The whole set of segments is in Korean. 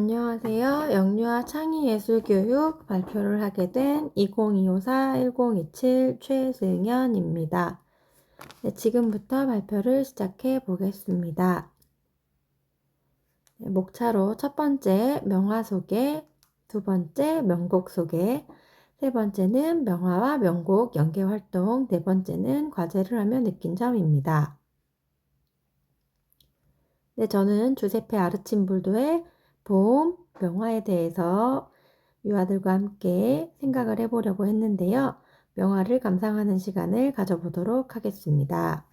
안녕하세요. 영유아 창의예술교육 발표를 하게 된 2025-1027 최승연입니다. 네, 지금부터 발표를 시작해 보겠습니다. 네, 목차로 첫 번째 명화 소개, 두 번째 명곡 소개, 세 번째는 명화와 명곡 연계 활동, 네 번째는 과제를 하며 느낀 점입니다. 네, 저는 주세페 아르침볼도의 봄 명화에 대해서 유아들과 함께 생각을 해보려고 했는데요. 명화를 감상하는 시간을 가져보도록 하겠습니다.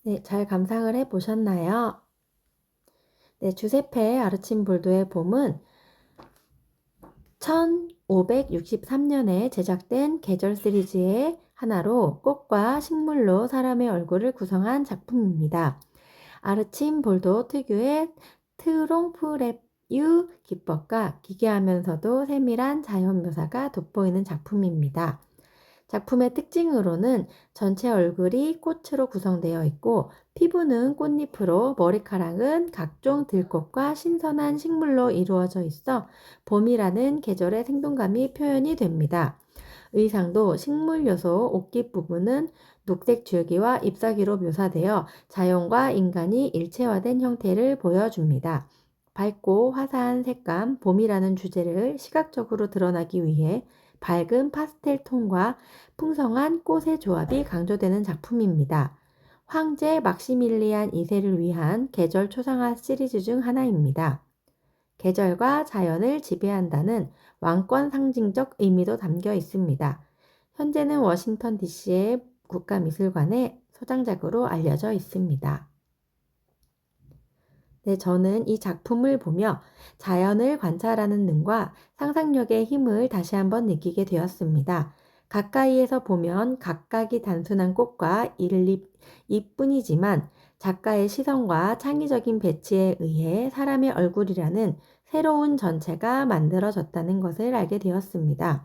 네, 잘 감상을 해보셨나요? 네, 주세페 아르침볼도의 봄은 1563년에 제작된 계절 시리즈의 하나로 꽃과 식물로 사람의 얼굴을 구성한 작품입니다. 아르침볼도 특유의 트롱프레유 기법과 기괴하면서도 세밀한 자연 묘사가 돋보이는 작품입니다. 작품의 특징으로는 전체 얼굴이 꽃으로 구성되어 있고 피부는 꽃잎으로 머리카락은 각종 들꽃과 신선한 식물로 이루어져 있어 봄이라는 계절의 생동감이 표현이 됩니다. 의상도 식물 요소 옷깃 부분은 녹색 줄기와 잎사귀로 묘사되어 자연과 인간이 일체화된 형태를 보여줍니다. 밝고 화사한 색감, 봄이라는 주제를 시각적으로 드러나기 위해 밝은 파스텔 톤과 풍성한 꽃의 조합이 강조되는 작품입니다. 황제 막시밀리안 2세를 위한 계절 초상화 시리즈 중 하나입니다. 계절과 자연을 지배한다는 왕권 상징적 의미도 담겨 있습니다. 현재는 워싱턴 DC의 국가미술관의 소장작으로 알려져 있습니다. 네, 저는 이 작품을 보며 자연을 관찰하는 눈과 상상력의 힘을 다시 한번 느끼게 되었습니다. 가까이에서 보면 각각이 단순한 꽃과 잎뿐이지만 작가의 시선과 창의적인 배치에 의해 사람의 얼굴이라는 새로운 전체가 만들어졌다는 것을 알게 되었습니다.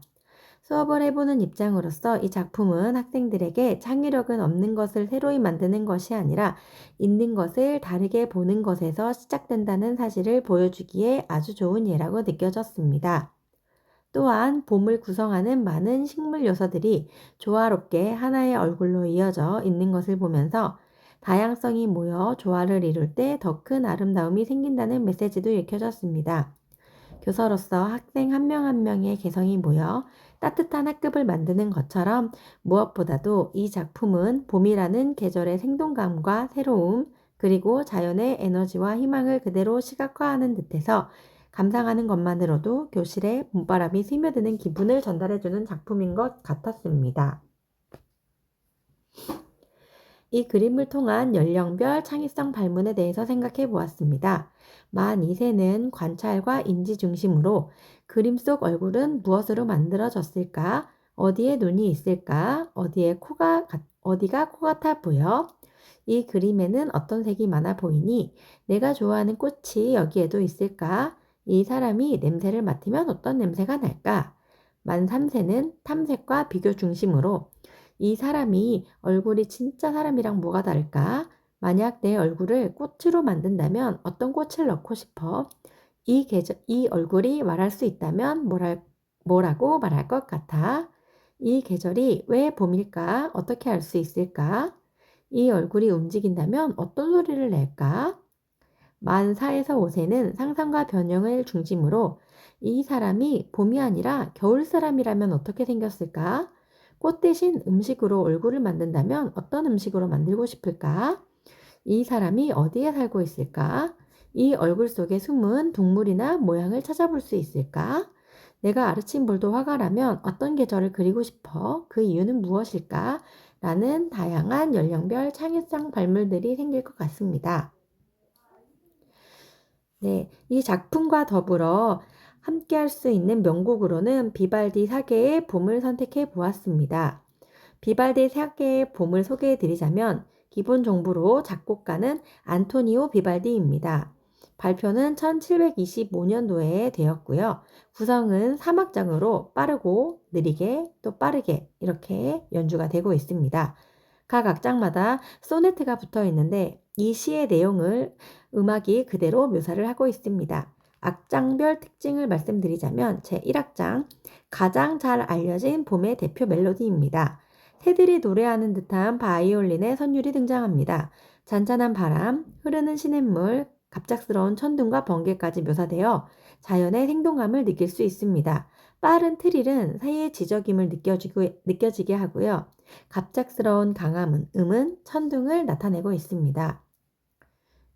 수업을 해보는 입장으로서 이 작품은 학생들에게 창의력은 없는 것을 새로이 만드는 것이 아니라 있는 것을 다르게 보는 것에서 시작된다는 사실을 보여주기에 아주 좋은 예라고 느껴졌습니다. 또한 봄을 구성하는 많은 식물 요소들이 조화롭게 하나의 얼굴로 이어져 있는 것을 보면서 다양성이 모여 조화를 이룰 때 더 큰 아름다움이 생긴다는 메시지도 읽혀졌습니다. 교사로서 학생 한 명 한 명의 개성이 모여 따뜻한 학급을 만드는 것처럼 무엇보다도 이 작품은 봄이라는 계절의 생동감과 새로움, 그리고 자연의 에너지와 희망을 그대로 시각화하는 듯해서 감상하는 것만으로도 교실에 봄바람이 스며드는 기분을 전달해주는 작품인 것 같았습니다. 이 그림을 통한 연령별 창의성 발문에 대해서 생각해 보았습니다. 만 2세는 관찰과 인지 중심으로 그림 속 얼굴은 무엇으로 만들어졌을까? 어디에 눈이 있을까? 어디가 코 같아 보여? 이 그림에는 어떤 색이 많아 보이니? 내가 좋아하는 꽃이 여기에도 있을까? 이 사람이 냄새를 맡으면 어떤 냄새가 날까? 만 3세는 탐색과 비교 중심으로 이 사람이 얼굴이 진짜 사람이랑 뭐가 다를까? 만약 내 얼굴을 꽃으로 만든다면 어떤 꽃을 넣고 싶어? 이 얼굴이 말할 수 있다면 뭐라고 말할 것 같아? 이 계절이 왜 봄일까? 어떻게 알 수 있을까? 이 얼굴이 움직인다면 어떤 소리를 낼까? 만 4에서 5세는 상상과 변형을 중심으로 이 사람이 봄이 아니라 겨울 사람이라면 어떻게 생겼을까? 꽃 대신 음식으로 얼굴을 만든다면 어떤 음식으로 만들고 싶을까? 이 사람이 어디에 살고 있을까? 이 얼굴 속에 숨은 동물이나 모양을 찾아볼 수 있을까? 내가 아르침볼도 화가라면 어떤 계절을 그리고 싶어? 그 이유는 무엇일까? 라는 다양한 연령별 창의성 발물들이 생길 것 같습니다. 네, 이 작품과 더불어 함께 할 수 있는 명곡으로는 비발디 사계의 봄을 선택해 보았습니다. 비발디 사계의 봄을 소개해 드리자면 기본 정보로 작곡가는 안토니오 비발디입니다. 발표는 1725년도에 되었고요. 구성은 3악장으로 빠르고 느리게 또 빠르게 이렇게 연주가 되고 있습니다. 각 악장마다 소네트가 붙어 있는데 이 시의 내용을 음악이 그대로 묘사를 하고 있습니다. 악장별 특징을 말씀드리자면 제1악장 가장 잘 알려진 봄의 대표 멜로디입니다. 새들이 노래하는 듯한 바이올린의 선율이 등장합니다. 잔잔한 바람, 흐르는 시냇물, 갑작스러운 천둥과 번개까지 묘사되어 자연의 생동감을 느낄 수 있습니다. 빠른 트릴은 새의 지저김을 느껴지게 하고요. 갑작스러운 강한 음은 천둥을 나타내고 있습니다.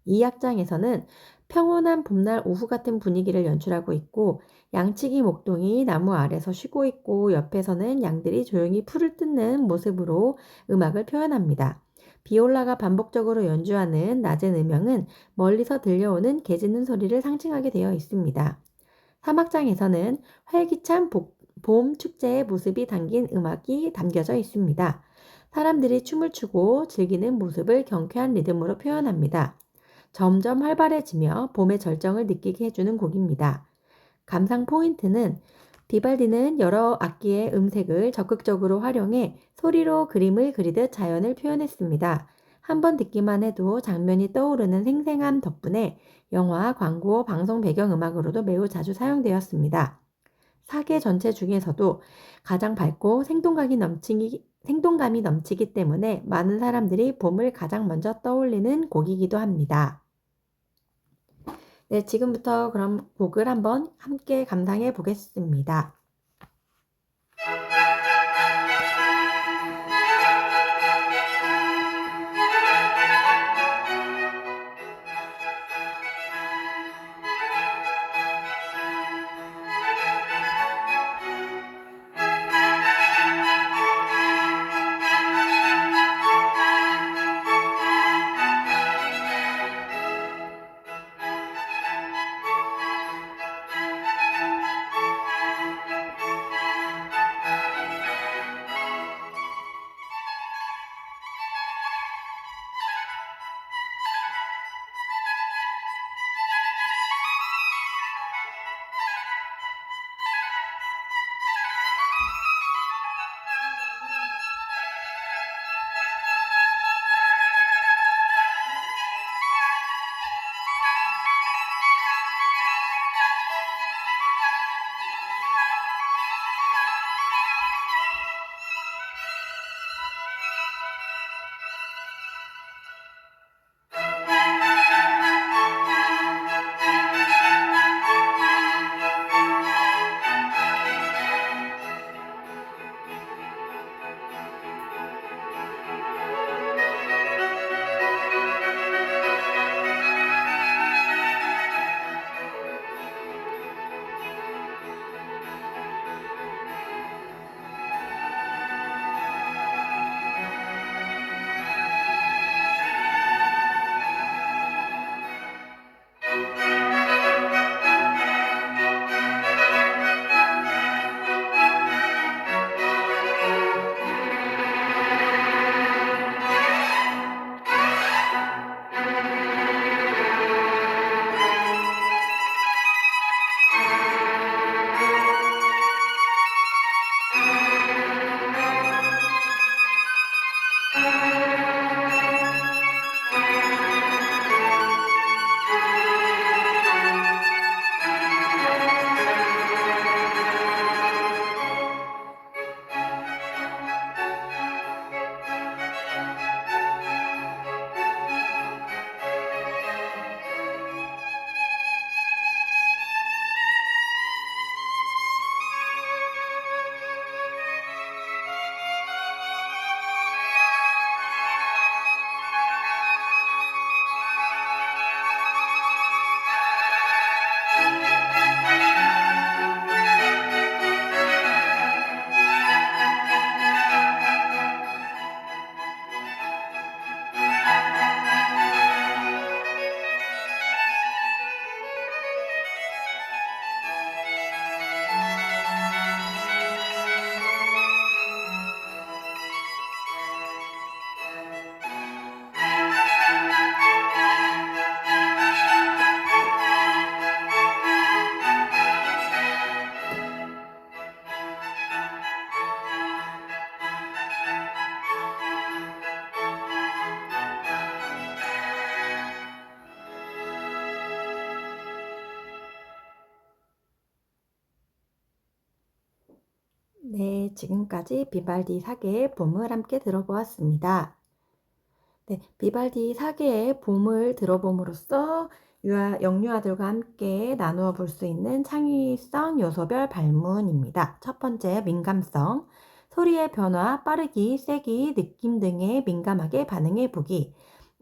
이 악장에서는 평온한 봄날 오후 같은 분위기를 연출하고 있고 양치기 목동이 나무 아래서 쉬고 있고 옆에서는 양들이 조용히 풀을 뜯는 모습으로 음악을 표현합니다. 비올라가 반복적으로 연주하는 낮은 음영은 멀리서 들려오는 개 짖는 소리를 상징하게 되어 있습니다. 3악장에서는 활기찬 봄 축제의 모습이 담긴 음악이 담겨져 있습니다. 사람들이 춤을 추고 즐기는 모습을 경쾌한 리듬으로 표현합니다. 점점 활발해지며 봄의 절정을 느끼게 해주는 곡입니다. 감상 포인트는 비발디는 여러 악기의 음색을 적극적으로 활용해 소리로 그림을 그리듯 자연을 표현했습니다. 한번 듣기만 해도 장면이 떠오르는 생생함 덕분에 영화, 광고, 방송 배경음악으로도 매우 자주 사용되었습니다. 사계 전체 중에서도 가장 밝고 생동감이 넘치기 때문에 많은 사람들이 봄을 가장 먼저 떠올리는 곡이기도 합니다. 네, 지금부터 그럼 곡을 한번 함께 감상해 보겠습니다. 네, 지금까지 비발디 사계의 봄을 함께 들어보았습니다. 네, 비발디 사계의 봄을 들어봄으로써 영유아들과 함께 나누어 볼 수 있는 창의성 요소별 발문입니다. 첫 번째, 민감성. 소리의 변화, 빠르기, 세기, 느낌 등에 민감하게 반응해 보기.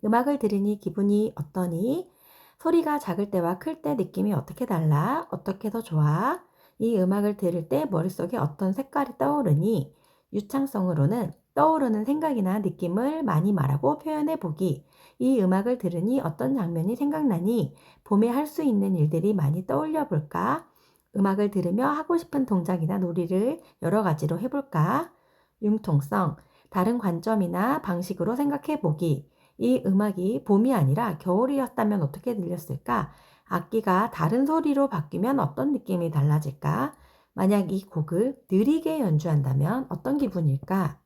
음악을 들으니 기분이 어떠니? 소리가 작을 때와 클 때 느낌이 어떻게 달라? 어떻게 더 좋아? 이 음악을 들을 때 머릿속에 어떤 색깔이 떠오르니? 유창성으로는 떠오르는 생각이나 느낌을 많이 말하고 표현해 보기. 이 음악을 들으니 어떤 장면이 생각나니? 봄에 할 수 있는 일들이 많이 떠올려 볼까? 음악을 들으며 하고 싶은 동작이나 놀이를 여러 가지로 해볼까? 융통성, 다른 관점이나 방식으로 생각해 보기. 이 음악이 봄이 아니라 겨울이었다면 어떻게 들렸을까? 악기가 다른 소리로 바뀌면 어떤 느낌이 달라질까? 만약 이 곡을 느리게 연주한다면 어떤 기분일까?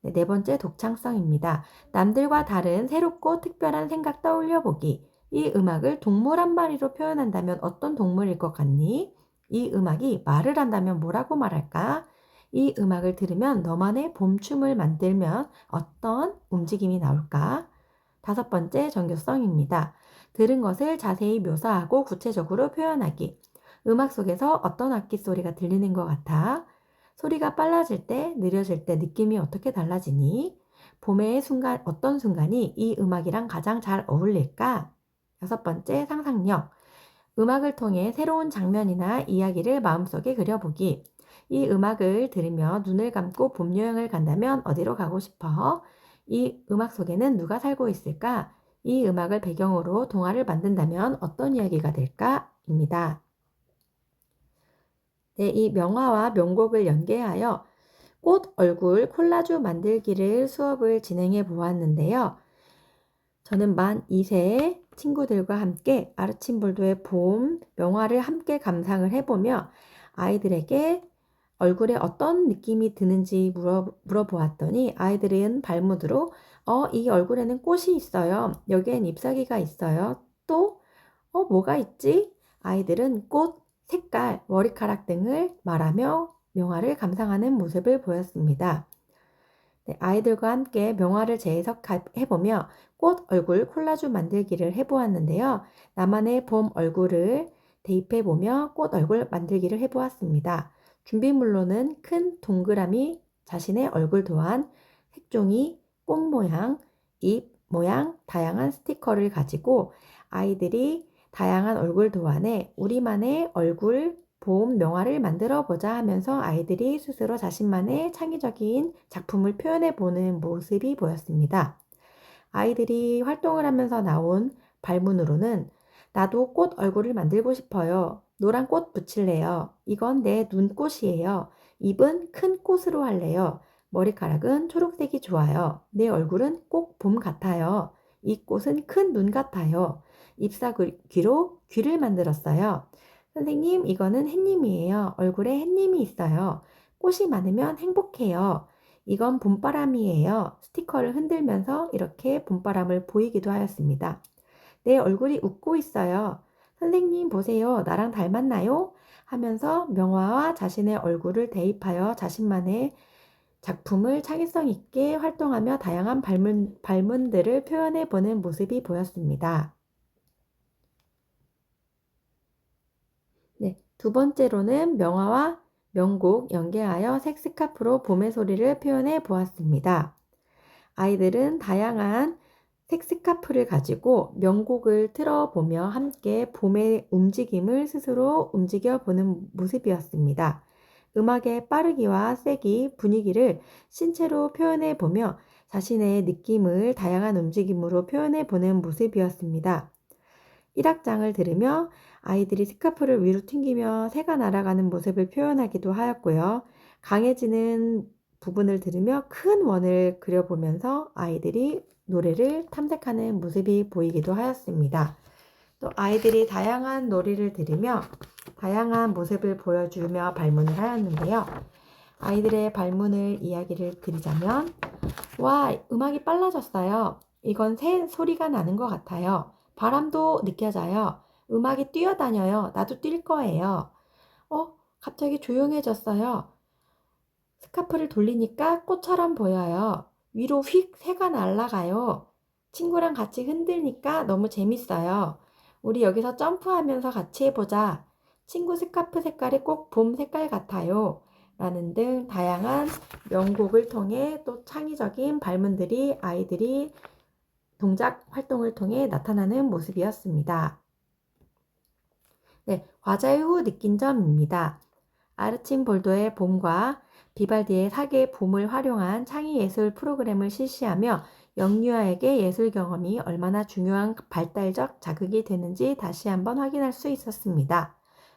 네, 네 번째, 독창성입니다. 남들과 다른 새롭고 특별한 생각 떠올려 보기. 이 음악을 동물 한 마리로 표현한다면 어떤 동물일 것 같니? 이 음악이 말을 한다면 뭐라고 말할까? 이 음악을 들으면 너만의 봄춤을 만들면 어떤 움직임이 나올까? 다섯 번째, 정교성입니다. 들은 것을 자세히 묘사하고 구체적으로 표현하기. 음악 속에서 어떤 악기 소리가 들리는 것 같아? 소리가 빨라질 때, 느려질 때 느낌이 어떻게 달라지니? 봄의 순간, 어떤 순간이 이 음악이랑 가장 잘 어울릴까? 여섯 번째, 상상력. 음악을 통해 새로운 장면이나 이야기를 마음속에 그려보기. 이 음악을 들으며 눈을 감고 봄 여행을 간다면 어디로 가고 싶어? 이 음악 속에는 누가 살고 있을까? 이 음악을 배경으로 동화를 만든다면 어떤 이야기가 될까? 입니다. 네, 이 명화와 명곡을 연계하여 꽃 얼굴 콜라주 만들기를 수업을 진행해 보았는데요. 저는 만 2세의 친구들과 함께 아르침볼도의 봄 명화를 함께 감상을 해보며 아이들에게 얼굴에 어떤 느낌이 드는지 물어보았더니 아이들은 발문으로 이 얼굴에는 꽃이 있어요. 여기엔 잎사귀가 있어요. 또 뭐가 있지? 아이들은 꽃, 색깔, 머리카락 등을 말하며 명화를 감상하는 모습을 보였습니다. 네, 아이들과 함께 명화를 재해석해보며 꽃 얼굴 콜라주 만들기를 해보았는데요. 나만의 봄 얼굴을 대입해보며 꽃 얼굴 만들기를 해보았습니다. 준비물로는 큰 동그라미, 자신의 얼굴 또한 색종이, 꽃 모양, 잎 모양, 다양한 스티커를 가지고 아이들이 다양한 얼굴 도안에 우리만의 얼굴 봄 명화를 만들어 보자 하면서 아이들이 스스로 자신만의 창의적인 작품을 표현해 보는 모습이 보였습니다. 아이들이 활동을 하면서 나온 발문으로는 나도 꽃 얼굴을 만들고 싶어요. 노란 꽃 붙일래요. 이건 내 눈꽃이에요. 입은 큰 꽃으로 할래요. 머리카락은 초록색이 좋아요. 내 얼굴은 꼭 봄 같아요. 이 꽃은 큰 눈 같아요. 잎사귀로 귀를 만들었어요. 선생님, 이거는 햇님이에요. 얼굴에 햇님이 있어요. 꽃이 많으면 행복해요. 이건 봄바람이에요. 스티커를 흔들면서 이렇게 봄바람을 보이기도 하였습니다. 내 얼굴이 웃고 있어요. 선생님 보세요. 나랑 닮았나요? 하면서 명화와 자신의 얼굴을 대입하여 자신만의 작품을 창의성 있게 활동하며 다양한 발문들을 표현해 보는 모습이 보였습니다. 네, 두 번째로는 명화와 명곡 연계하여 색스카프로 봄의 소리를 표현해 보았습니다. 아이들은 다양한 색스카프를 가지고 명곡을 틀어보며 함께 봄의 움직임을 스스로 움직여 보는 모습이었습니다. 음악의 빠르기와 세기, 분위기를 신체로 표현해 보며 자신의 느낌을 다양한 움직임으로 표현해 보는 모습이었습니다. 1악장을 들으며 아이들이 스카프를 위로 튕기며 새가 날아가는 모습을 표현하기도 하였고요. 강해지는 부분을 들으며 큰 원을 그려보면서 아이들이 노래를 탐색하는 모습이 보이기도 하였습니다. 또 아이들이 다양한 놀이를 들으며 다양한 모습을 보여주며 발문을 하였는데요. 아이들의 발문을 이야기를 드리자면 와, 음악이 빨라졌어요. 이건 새 소리가 나는 것 같아요. 바람도 느껴져요. 음악이 뛰어다녀요. 나도 뛸 거예요. 갑자기 조용해졌어요. 스카프를 돌리니까 꽃처럼 보여요. 위로 휙 새가 날아가요. 친구랑 같이 흔들니까 너무 재밌어요. 우리 여기서 점프하면서 같이 해보자. 친구 스카프 색깔이 꼭 봄 색깔 같아요. 라는 등 다양한 명곡을 통해 또 창의적인 발문들이 아이들이 동작 활동을 통해 나타나는 모습이었습니다. 네, 과제 후 느낀 점입니다. 아르침볼도의 봄과 비발디의 사계의 봄을 활용한 창의예술 프로그램을 실시하며 영유아에게 예술 경험이 얼마나 중요한 발달적 자극이 되는지 다시 한번 확인할 수 있었습니다.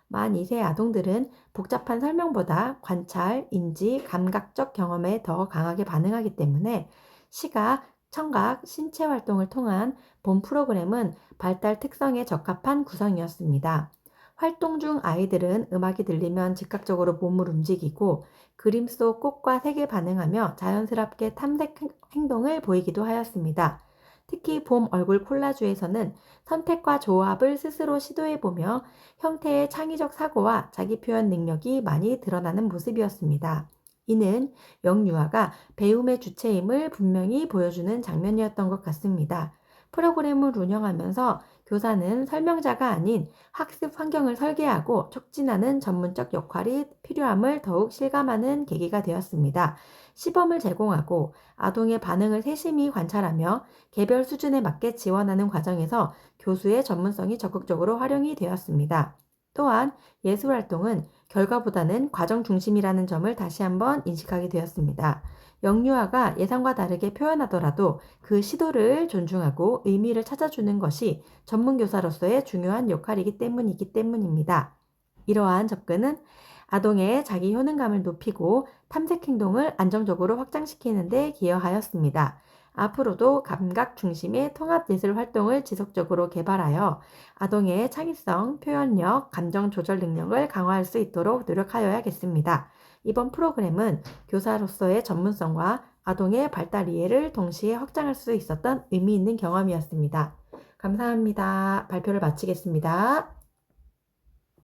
만 2세 아동들은 복잡한 설명보다 관찰, 인지, 감각적 경험에 더 강하게 반응하기 때문에 시각, 청각, 신체 활동을 통한 본 프로그램은 발달 특성에 적합한 구성이었습니다. 활동 중 아이들은 음악이 들리면 즉각적으로 몸을 움직이고 그림 속 꽃과 색에 반응하며 자연스럽게 탐색 행동을 보이기도 하였습니다. 특히 봄 얼굴 콜라주에서는 선택과 조합을 스스로 시도해보며 형태의 창의적 사고와 자기 표현 능력이 많이 드러나는 모습이었습니다. 이는 영유아가 배움의 주체임을 분명히 보여주는 장면이었던 것 같습니다. 프로그램을 운영하면서 교사는 설명자가 아닌 학습 환경을 설계하고 촉진하는 전문적 역할이 필요함을 더욱 실감하는 계기가 되었습니다. 시범을 제공하고 아동의 반응을 세심히 관찰하며 개별 수준에 맞게 지원하는 과정에서 교수의 전문성이 적극적으로 활용이 되었습니다. 또한 예술활동은 결과보다는 과정 중심이라는 점을 다시 한번 인식하게 되었습니다. 영유아가 예상과 다르게 표현하더라도 그 시도를 존중하고 의미를 찾아주는 것이 전문교사로서의 중요한 역할이기 때문입니다. 이러한 접근은 아동의 자기 효능감을 높이고 탐색 행동을 안정적으로 확장시키는 데 기여하였습니다. 앞으로도 감각 중심의 통합 예술 활동을 지속적으로 개발하여 아동의 창의성, 표현력, 감정 조절 능력을 강화할 수 있도록 노력하여야겠습니다. 이번 프로그램은 교사로서의 전문성과 아동의 발달 이해를 동시에 확장할 수 있었던 의미 있는 경험이었습니다. 감사합니다. 발표를 마치겠습니다.